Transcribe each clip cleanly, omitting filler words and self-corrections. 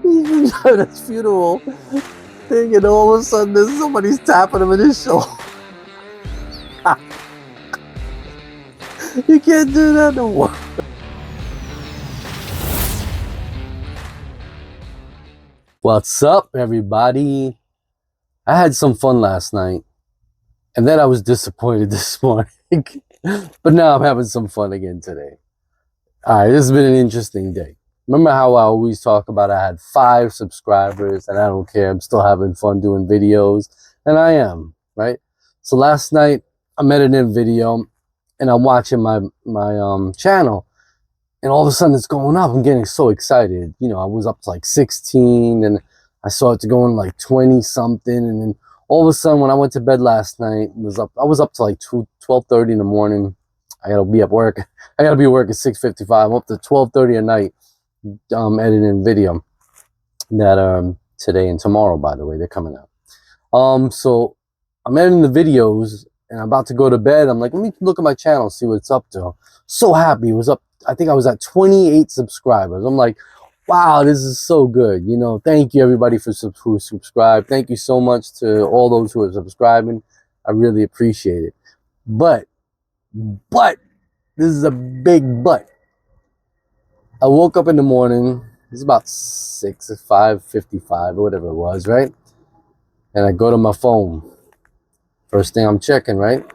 He's at his funeral thing, and all of a sudden, there's somebody's tapping him in his shoulder. You can't do that no more. What's up, everybody? I had some fun last night, and then I was disappointed this morning. But now I'm having some fun again today. All right, this has been an interesting day. Remember how I always talk about I had 5 subscribers, and I don't care. I'm still having fun doing videos, and I am, right? So last night, I'm editing a video, and I'm watching my channel, and all of a sudden it's going up. I'm getting so excited. You know, I was up to like 16, and I saw it to going like 20 something, and then all of a sudden when I went to bed last night, I was up to like 12:30 in the morning. I gotta be at work. I gotta be at work at 6:55. I'm up to 12:30 at night, editing video that today and tomorrow, by the way, they're coming out. So I'm editing the videos, and I'm about to go to bed. I'm like, let me look at my channel, see what it's up to. So happy. It was up, I think I was at 28 subscribers. I'm like, wow, this is so good. You know, thank you everybody who subscribed. Thank you so much to all those who are subscribing. I really appreciate it. But, this is a big but. I woke up in the morning. It's about 5:55 or whatever it was, right? And I go to my phone. First thing I'm checking, right?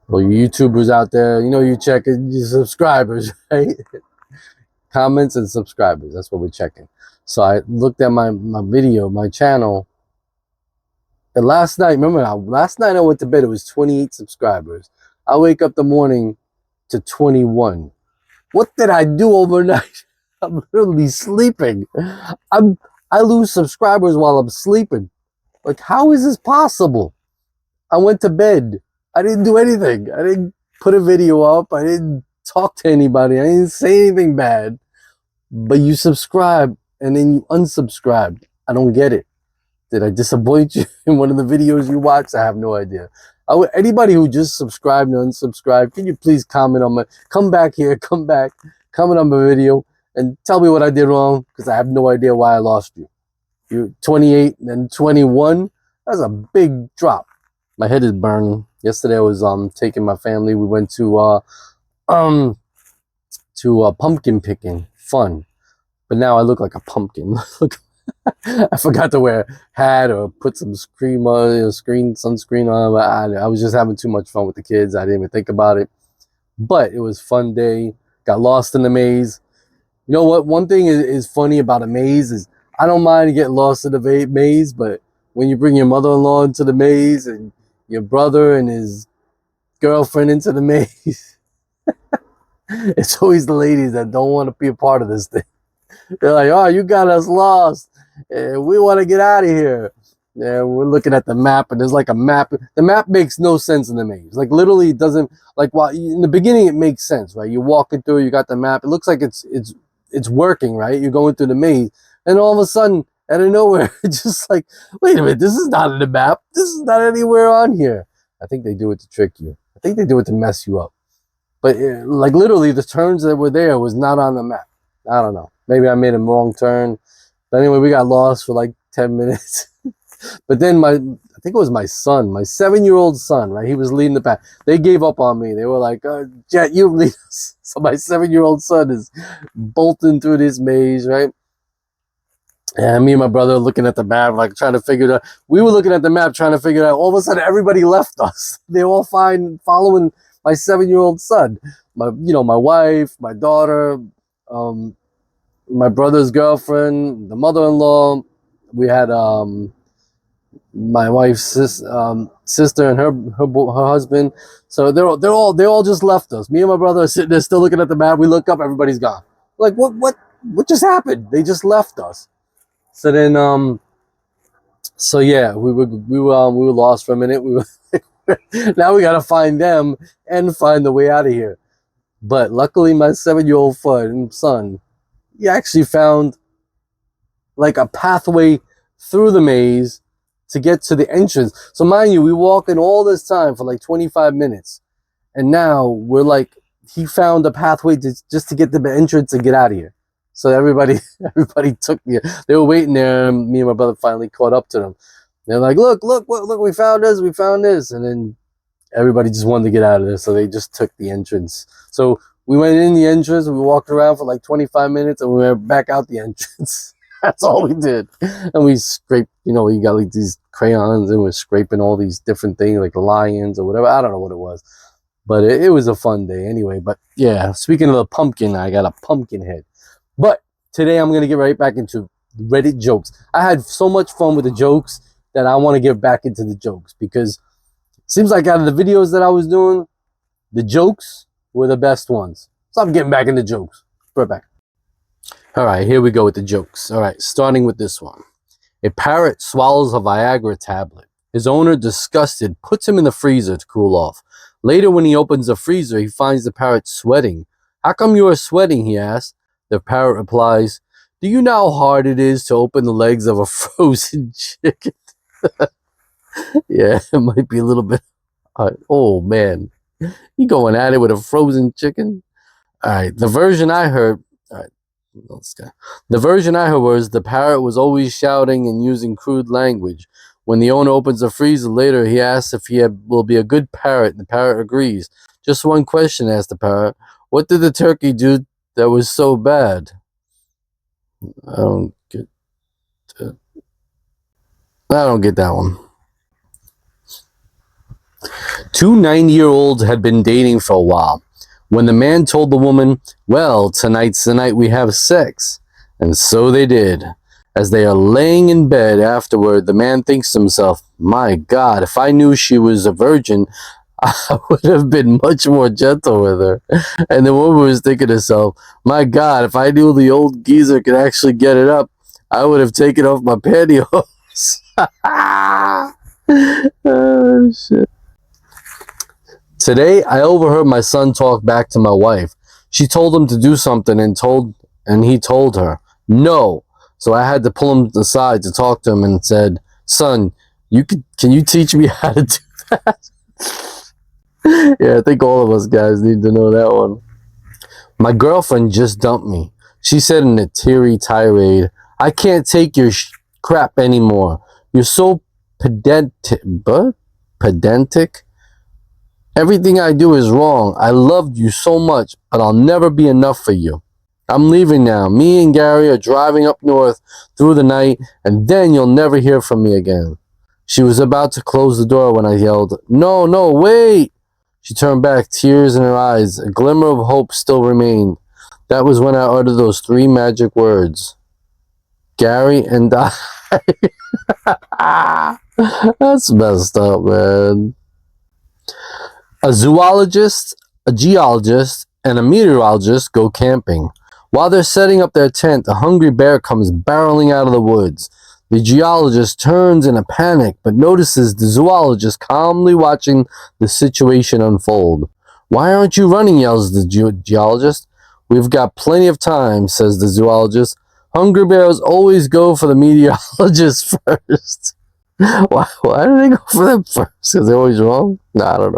Well, you YouTubers out there, you know you're checking your subscribers, right? Comments and subscribers, that's what we're checking. So I looked at my video, my channel. And last night, last night I went to bed, it was 28 subscribers. I wake up the morning to 21. What did I do overnight? I'm literally sleeping. I lose subscribers while I'm sleeping. Like, how is this possible? I went to bed. I didn't do anything. I didn't put a video up. I didn't talk to anybody. I didn't say anything bad. But you subscribe and then you unsubscribed. I don't get it. Did I disappoint you in one of the videos you watched? I have no idea. Anybody who just subscribed and unsubscribed, can you please comment on comment on my video and tell me what I did wrong, because I have no idea why I lost you. You're 28 and then 21. That's a big drop. My head is burning. Yesterday I was taking my family. We went to pumpkin picking. Fun. But now I look like a pumpkin. Look, I forgot to wear a hat or put some sunscreen on. I was just having too much fun with the kids. I didn't even think about it. But it was a fun day. Got lost in the maze. You know what? One thing is funny about a maze is I don't mind getting lost in the maze, but when you bring your mother-in-law into the maze and your brother and his girlfriend into the maze, it's always the ladies that don't want to be a part of this thing. They're like, oh, you got us lost. We want to get out of here. Yeah, we're looking at the map, and there's like a map. The map makes no sense in the maze. Like, literally, it doesn't. Like, while in the beginning, it makes sense, right? You're walking through, you got the map. It looks like it's working, right? You're going through the maze, and all of a sudden, out of nowhere, it's just like, wait a minute, this is not in the map. This is not anywhere on here. I think they do it to trick you. I think they do it to mess you up. But like, literally, the turns that were there was not on the map. I don't know. Maybe I made a wrong turn. But anyway, we got lost for like 10 minutes. But then I think it was my son, my 7-year-old son, right? He was leading the pack. They gave up on me. They were like, Jet, you lead us. So my 7-year-old son is bolting through this maze, right? And me and my brother looking at the map, like trying to figure it out. We were looking at the map, trying to figure it out. All of a sudden, everybody left us. They all following my 7-year-old son. My wife, my daughter, my brother's girlfriend, the mother-in-law. We had my wife's sister and her husband. So they all just left us. Me and my brother are sitting there still looking at the map. We look up, everybody's gone. Like, what just happened? They just left us. So then so yeah, we were lost for a minute. We were now we gotta find them and find the way out of here. But luckily, my 7-year-old son, he actually found like a pathway through the maze to get to the entrance. So mind you, we walked in all this time for like 25 minutes. And now we're like he found a pathway just to get the entrance and get out of here. So everybody took me. They were waiting there, and me and my brother finally caught up to them. They're like, look, we found this. And then everybody just wanted to get out of there, so they just took the entrance. So we went in the entrance, we walked around for like 25 minutes, and we went back out the entrance. That's all we did. And we scraped, you know, we got like these crayons, and we're scraping all these different things, like lions or whatever. I don't know what it was. But it was a fun day anyway. But yeah, speaking of the pumpkin, I got a pumpkin head. But today I'm going to get right back into Reddit jokes. I had so much fun with the jokes that I want to get back into the jokes, because it seems like out of the videos that I was doing, the jokes were the best ones. So I'm getting back into jokes. Right back. All right, here we go with the jokes. All right, starting with this one. A parrot swallows a Viagra tablet. His owner, disgusted, puts him in the freezer to cool off. Later, when he opens the freezer, he finds the parrot sweating. How come you are sweating, he asks. The parrot replies, do you know how hard it is to open the legs of a frozen chicken? Yeah, it might be a little bit hard. Oh, man. You going at it with a frozen chicken? All right, the version I heard... All right, let's go. The version I heard was the parrot was always shouting and using crude language. When the owner opens the freezer later, he asks if he will be a good parrot. The parrot agrees. Just one question, asked the parrot. What did the turkey do that was so bad? I don't get that one. Two 90-year-olds had been dating for a while. When the man told the woman, well, tonight's the night we have sex. And so they did. As they are laying in bed afterward, the man thinks to himself, my God, if I knew she was a virgin, I would have been much more gentle with her. And the woman was thinking to herself, my God, if I knew the old geezer could actually get it up, I would have taken off my pantyhose. Oh, shit. Today, I overheard my son talk back to my wife. She told him to do something and he told her, no. So I had to pull him aside to talk to him and said, son, can you teach me how to do that? Yeah, I think all of us guys need to know that one. My girlfriend just dumped me. She said in a teary tirade, I can't take your crap anymore. You're so pedantic. Everything I do is wrong. I loved you so much, but I'll never be enough for you. I'm leaving now. Me and Gary are driving up north through the night, and then you'll never hear from me again. She was about to close the door when I yelled, no, wait. She turned back, tears in her eyes. A glimmer of hope still remained. That was when I uttered those three magic words. Gary and I. That's messed up, man. A zoologist, a geologist, and a meteorologist go camping. While they're setting up their tent, a hungry bear comes barreling out of the woods. The geologist turns in a panic, but notices the zoologist calmly watching the situation unfold. Why aren't you running, yells the geologist. We've got plenty of time, says the zoologist. Hungry bears always go for the meteorologist first. Why do they go for them first? Because they're always wrong? Nah, I don't know.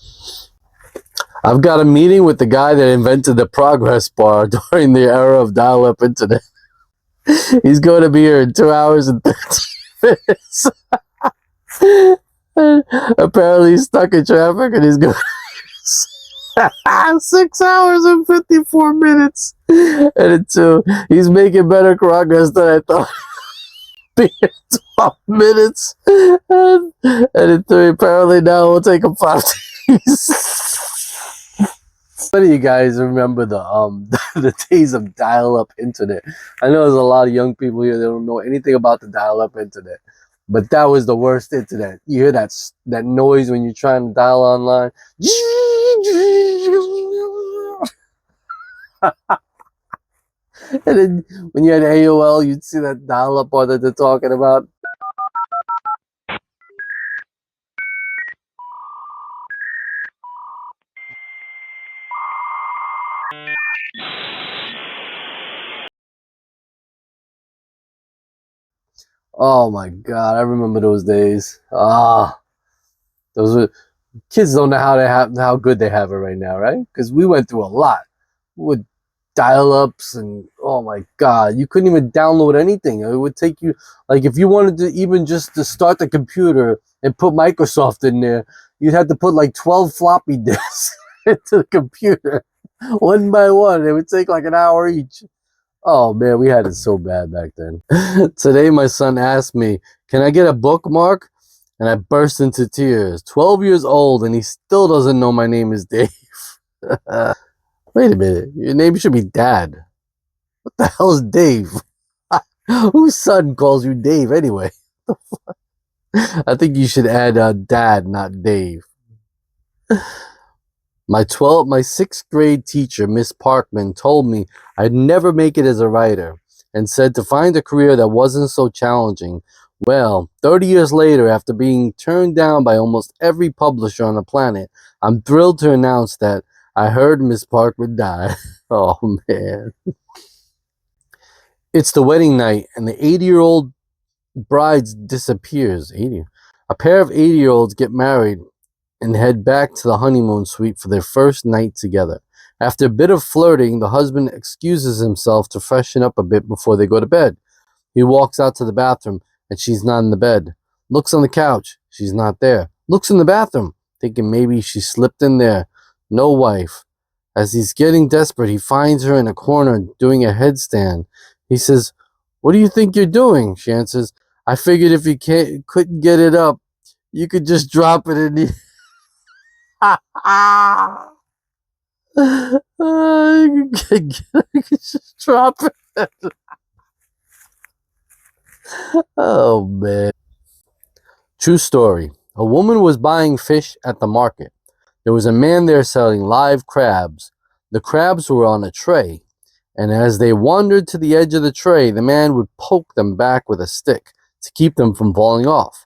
I've got a meeting with the guy that invented the progress bar during the era of dial-up internet. He's going to be here in 2 hours and 13 minutes. Apparently he's stuck in traffic and he's going 6 hours and 54 minutes. And he's making better progress than I thought. 12 minutes. And in 3, apparently now it will take him 5 days. What do you guys remember the days of dial-up internet? I know there's a lot of young people here that don't know anything about the dial-up internet, but that was the worst internet. You hear that noise when you're trying to dial online? And then when you had AOL, you'd see that dial-up bar that they're talking about. Oh my God, I remember those days. Those were kids don't know how good they have it right now, right? Because we went through a lot. with dial-ups, and oh my god, you couldn't even download anything. It would take you, like, if you wanted to even just to start the computer and put Microsoft in there, you'd have to put like 12 floppy disks into the computer one by one. It would take like an hour each. Oh man, we had it so bad back then. Today my son asked me, can I get a bookmark? And I burst into tears. 12 years old and he still doesn't know my name is Dave. Wait a minute, your name should be Dad. What the hell is Dave? Whose son calls you Dave anyway? I think you should add Dad, not Dave. My sixth grade teacher, Miss Parkman, told me I'd never make it as a writer and said to find a career that wasn't so challenging. Well, 30 years later, after being turned down by almost every publisher on the planet, I'm thrilled to announce that I heard Miss Parkman die. Oh, man. It's the wedding night, and the 80-year-old bride disappears. 80. A pair of 80-year-olds get married and head back to the honeymoon suite for their first night together. After a bit of flirting, the husband excuses himself to freshen up a bit before they go to bed. He walks out to the bathroom, and she's not in the bed. Looks on the couch. She's not there. Looks in the bathroom, thinking maybe she slipped in there. No wife. As he's getting desperate, he finds her in a corner doing a headstand. He says, "What do you think you're doing?" She answers, "I figured if you couldn't get it up, you could just drop it in the..." You could just drop it. Oh, man. True story. A woman was buying fish at the market. There was a man there selling live crabs. The crabs were on a tray, and as they wandered to the edge of the tray, the man would poke them back with a stick to keep them from falling off.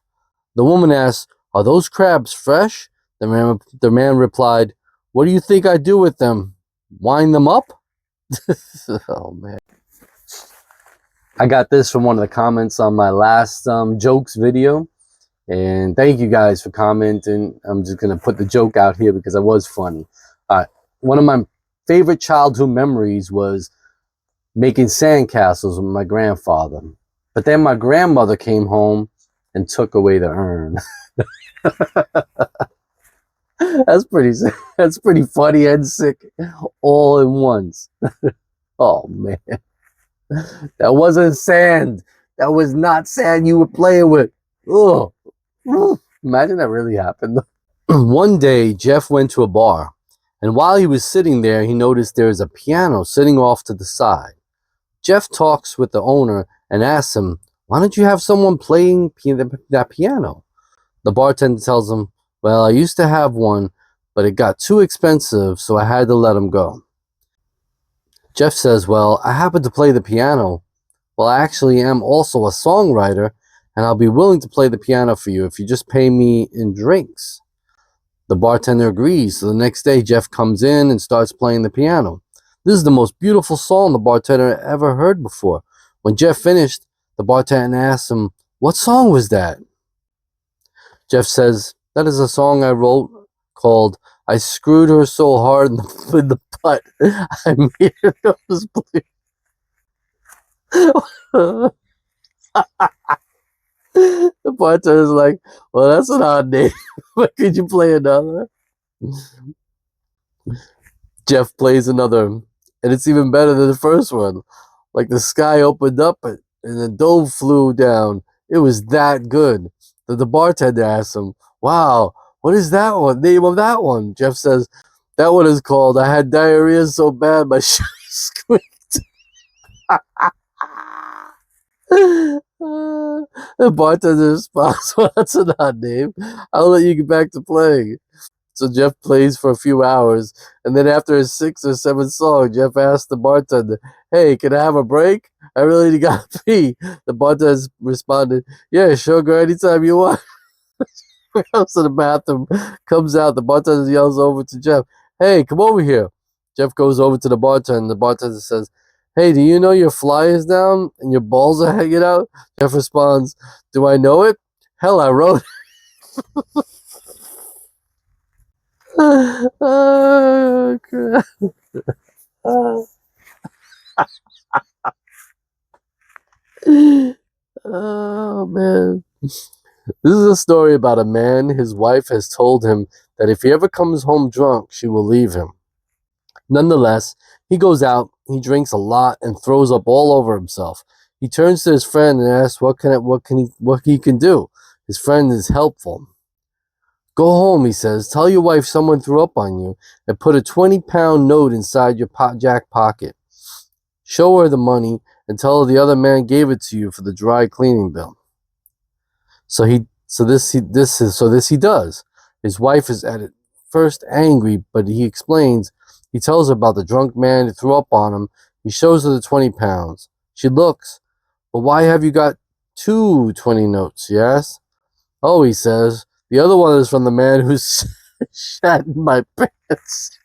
The woman asked, "Are those crabs fresh?" The man replied, "What do you think I do with them? Wind them up?" Oh, man. I got this from one of the comments on my last jokes video. And thank you guys for commenting. I'm just going to put the joke out here because it was funny. One of my favorite childhood memories was making sandcastles with my grandfather. But then my grandmother came home and took away the urn. That's pretty funny and sick all in once. Oh, man. That wasn't sand. That was not sand you were playing with. Ugh. Imagine that really happened. One day, Jeff went to a bar, and while he was sitting there, he noticed there is a piano sitting off to the side. Jeff talks with the owner and asks him, "Why don't you have someone playing that piano?" The bartender tells him, "Well, I used to have one, but it got too expensive, so I had to let him go." Jeff says, "Well, I happen to play the piano. Well, I actually am also a songwriter, and I'll be willing to play the piano for you if you just pay me in drinks." The bartender agrees, so the next day Jeff comes in and starts playing the piano. This is the most beautiful song the bartender ever heard before. When Jeff finished, the bartender asked him, "What song was that?" Jeff says, "That is a song I wrote called I Screwed Her So Hard in the Butt, I Made Her Nosebleed." The bartender's like, "Well, that's an odd name, but could you play another?" Jeff plays another, and it's even better than the first one. Like the sky opened up and the dove flew down. It was that good. The bartender asks him, "Wow, what is that one? Name of that one?" Jeff says, "That one is called I Had Diarrhea So Bad My Shoes Squeaked." The bartender responds, "Well, that's an odd name. I'll let you get back to playing." So Jeff plays for a few hours, and then after his 6th or 7th song, Jeff asks the bartender, "Hey, can I have a break? I really gotta pee." The bartender responded, "Yeah, sure, girl, anytime you want." Goes to the bathroom, comes out, the bartender yells over to Jeff, "Hey, come over here." Jeff goes over to the bartender, the bartender says, "Hey, do you know your fly is down and your balls are hanging out?" Jeff responds, "Do I know it? Hell, I wrote it." Oh, crap. Oh man. This is a story about a man. His wife has told him that if he ever comes home drunk, she will leave him. Nonetheless, he goes out, he drinks a lot, and throws up all over himself. He turns to his friend and asks what he can do. His friend is helpful. Go home, he says. Tell your wife someone threw up on you, and put a 20-pound note inside your jack pocket. Show her the money and tell her the other man gave it to you for the dry cleaning bill. This he does. His wife is at first angry, but he explains. He tells her about the drunk man who threw up on him. He shows her the 20 pounds. She looks. But why have you got 2 20 notes? She asks. Oh, he says. The other one is from the man who shat in my pants.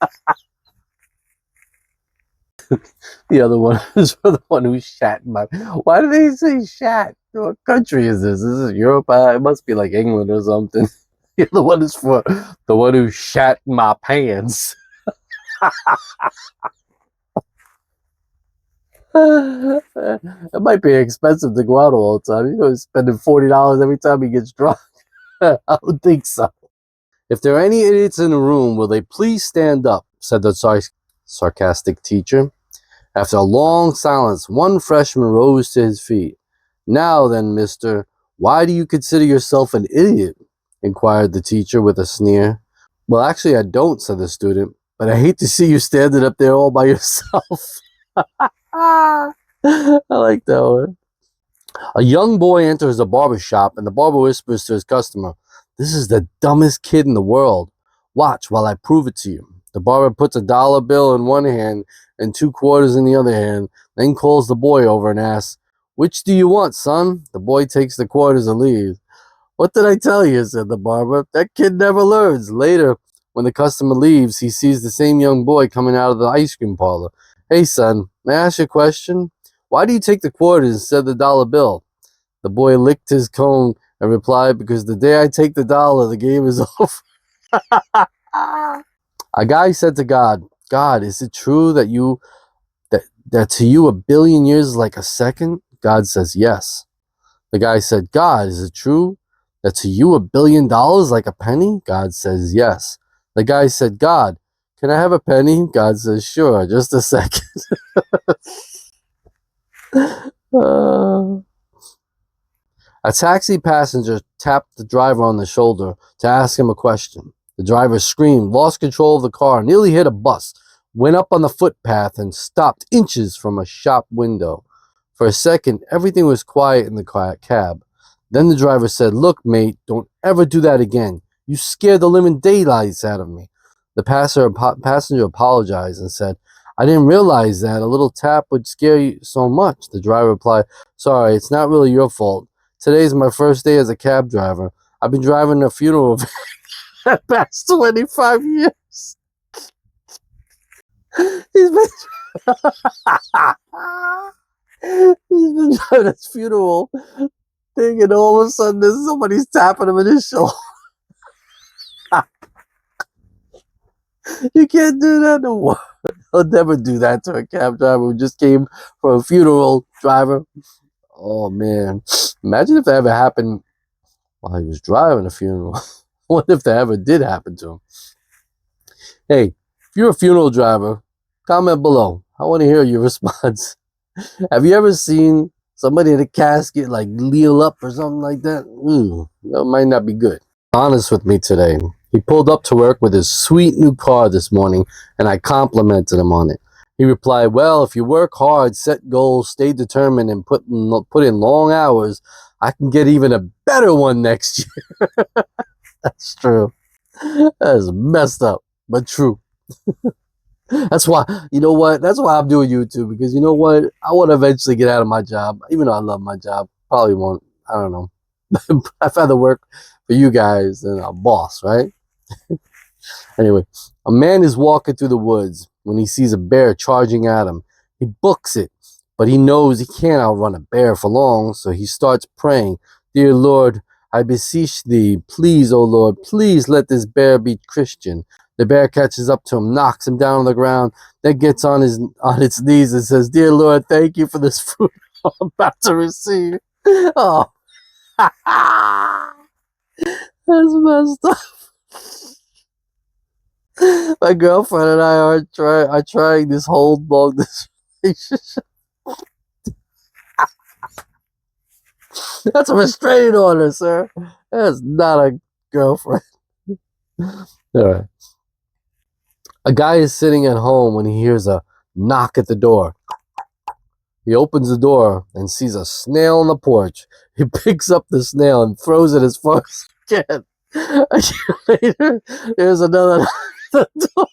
The other one is for the one who shat in my. Why do they say shat? What country is this? Is this Europe? It must be like England or something. The other one is for the one who shat in my pants. It might be expensive to go out all the time. He's going to spending $40 every time he gets drunk. I don't think so. If there are any idiots in the room, will they please stand up? Said the sarcastic teacher. After a long silence, one freshman rose to his feet. Now then, mister, why do you consider yourself an idiot? Inquired the teacher with a sneer. Well, actually, I don't, said the student, but I hate to see you standing up there all by yourself. I like that one. A young boy enters a barber shop, and the barber whispers to his customer, "This is the dumbest kid in the world. Watch while I prove it to you." The barber puts a dollar bill in one hand and 2 quarters in the other hand, then calls the boy over and asks, "Which do you want, son?" The boy takes the quarters and leaves. "What did I tell you?" said the barber. "That kid never learns." Later, when the customer leaves, he sees the same young boy coming out of the ice cream parlor. "Hey, son, may I ask you a question? Why do you take the quarters instead of the dollar bill?" The boy licked his cone and replied, "Because the day I take the dollar, the game is over." A guy said to God, "God, is it true that that to you a billion years is like a second?" God says, "Yes." The guy said, "God, is it true that to you $1 billion like a penny?" God says, "Yes." The guy said, "God, can I have a penny?" God says, "Sure, just a second." A taxi passenger tapped the driver on the shoulder to ask him a question. The driver screamed, lost control of the car, nearly hit a bus, went up on the footpath, and stopped inches from a shop window. For a second, everything was quiet in the cab. Then the driver said, "Look, mate, don't ever do that again. You scared the living daylights out of me." The passenger apologized and said, "I didn't realize that a little tap would scare you so much." The driver replied, "Sorry, it's not really your fault. Today's my first day as a cab driver. I've been driving a funeral for the past 25 years." He's been, he's been driving this funeral thing, and all of a sudden, there's somebody's tapping him in his shoulder. You can't do that no more. I'll never do that to a cab driver who just came from a funeral driver. Oh, man. Imagine if that ever happened while he was driving a funeral. What if that ever did happen to him? Hey, if you're a funeral driver, comment below. I want to hear your response. Have you ever seen somebody in a casket like leal up or something like that? That might not be good. Honest with me today. He pulled up to work with his sweet new car this morning, and I complimented him on it. He replied, "Well, if you work hard, set goals, stay determined, and put in long hours, I can get even a better one next year." That's true. That is messed up, but true. That's why, you know what? That's why I'm doing YouTube, because you know what? I want to eventually get out of my job. Even though I love my job, probably won't. I don't know. I'd rather work for you guys than a boss, right? Anyway, a man is walking through the woods when he sees a bear charging at him. He books it, but he knows he can't outrun a bear for long, so he starts praying, "Dear Lord, I beseech thee, please, O Lord, please let this bear be Christian." The bear catches up to him, knocks him down on the ground, then gets on its knees and says, "Dear Lord, thank you for this food I'm about to receive." Oh, that's messed up. My girlfriend and I are trying this whole long distance relationship. That's a restraining order, sir. That's not a girlfriend. All right. A guy is sitting at home when he hears a knock at the door. He opens the door and sees a snail on the porch. He picks up the snail and throws it as far as he can. A year later, there's another knock at the door.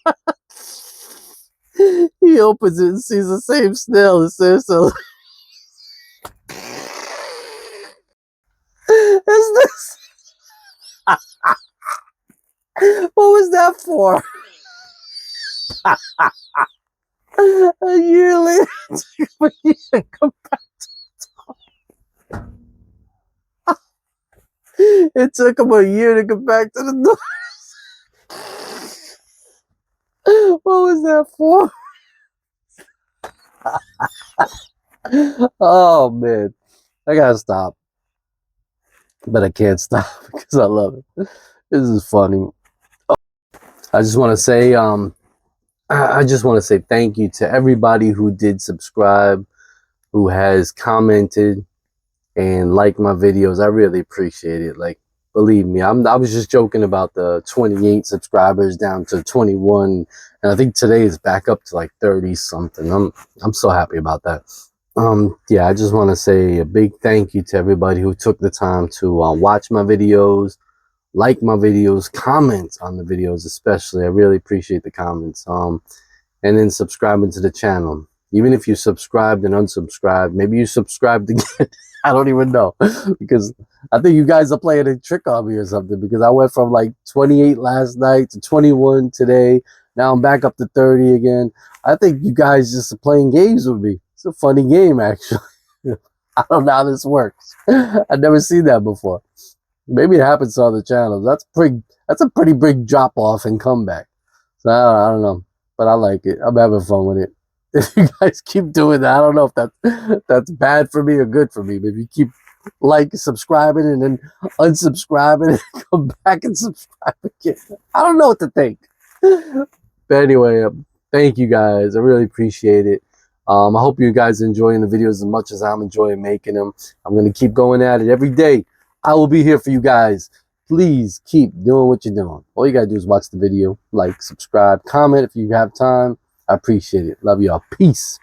He opens it and sees the same snail and says, "So, is this? What was that for?" A year later, it took him a year to come back to the door. What was that for? Oh man, I gotta stop, but I can't stop because I love it. This is funny. I just want to say, I just want to say thank you to everybody who did subscribe, who has commented and liked my videos. I really appreciate it. Like, believe me, I was just joking about the 28 subscribers down to 21, and I think today is back up to like 30 something. I'm so happy about that. Yeah, I just want to say a big thank you to everybody who took the time to watch my videos, like my videos, comment on the videos especially. I really appreciate the comments. And then subscribing to the channel. Even if you subscribed and unsubscribed, maybe you subscribed again. I don't even know, because I think you guys are playing a trick on me or something, because I went from like 28 last night to 21 today. Now I'm back up to 30 again. I think you guys just are playing games with me. It's a funny game, actually. I don't know how this works. I've never seen that before. Maybe it happens to other channels. That's a pretty big drop off and comeback. So I don't know, but I like it. I'm having fun with it. If you guys keep doing that, I don't know if that's bad for me or good for me. But if you keep subscribing and then unsubscribing and come back and subscribe again, I don't know what to think. But anyway, thank you guys. I really appreciate it. I hope you guys are enjoying the videos as much as I'm enjoying making them. I'm going to keep going at it every day. I will be here for you guys. Please keep doing what you're doing. All you got to do is watch the video, like, subscribe, comment if you have time. I appreciate it. Love y'all. Peace.